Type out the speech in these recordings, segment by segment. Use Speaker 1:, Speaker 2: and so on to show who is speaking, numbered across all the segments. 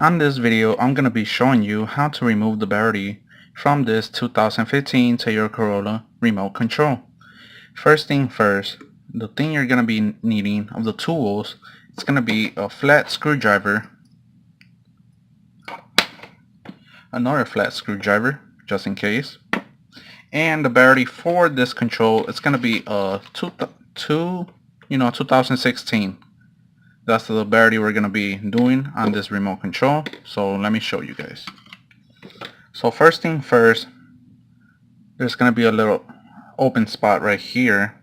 Speaker 1: On this video, I'm going to be showing you how to remove the battery from this 2015 Toyota Corolla remote control. First thing first, the thing you're going to be needing of the tools, it's going to be a flat screwdriver, another flat screwdriver just in case, and the battery for this control, it's going to be a 2016. That's the battery we're going to be doing on this remote control. So let me show you guys. So first thing first, there's going to be a little open spot right here.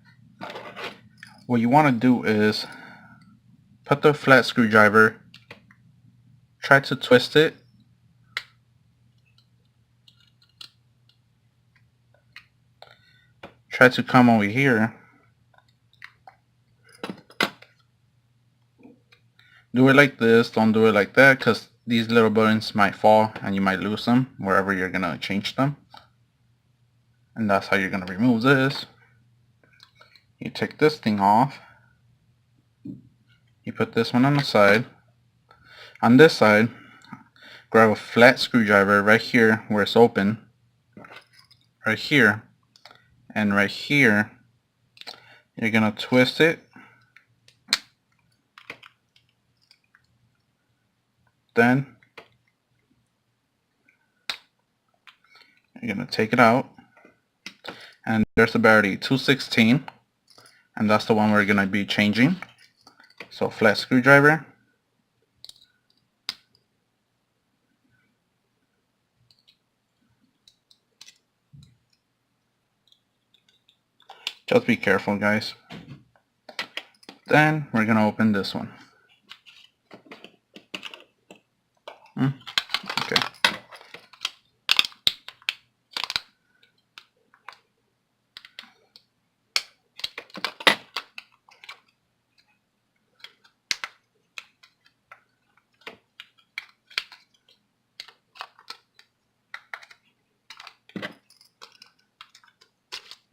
Speaker 1: What you want to do is put the flat screwdriver, try to twist it, try to come over here, do it like this, don't do it like that, because these little buttons might fall and you might lose them wherever you're gonna change them. And that's how you're gonna remove this. You take this thing off, you put this one on the side. On this side, grab a flat screwdriver right here where it's open, right here, and right here. You're gonna twist it, then you're gonna take it out, and there's the battery 216, and that's the one we're gonna be changing. So flat screwdriver, just be careful guys. Then we're gonna open this one. Okay.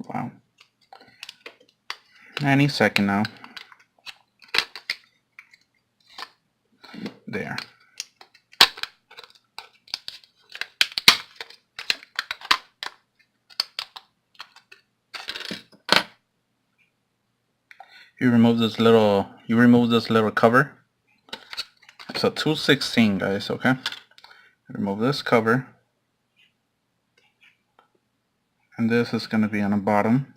Speaker 1: Wow. Any second now. There. You remove this little cover. It's a 216 guys, okay? Remove this cover. And this is going to be on the bottom.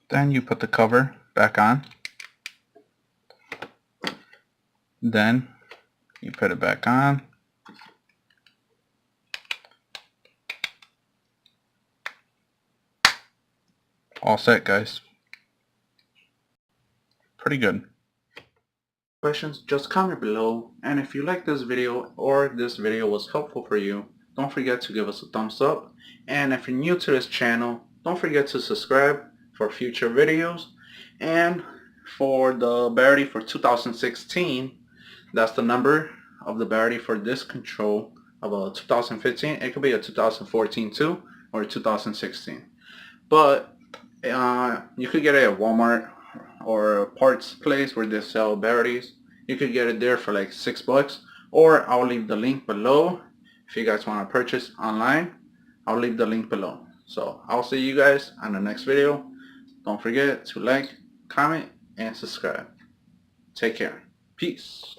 Speaker 1: Then you put the cover back on. Then you put it back on. All set guys. Pretty good. Questions, just comment below, and if you like this video or this video was helpful for you, don't forget to give us a thumbs up, and if you're new to this channel, don't forget to subscribe for future videos. And for the battery for 2016, that's the number of the battery for this control of a 2015. It could be a 2014 too, or 2016, but you could get it at Walmart or a parts place where they sell batteries. You could get it there for like $6, or I'll leave the link below if you guys want to purchase online. I'll leave the link below. So I'll see you guys on the next video. Don't forget to like, comment, and subscribe. Take care. Peace.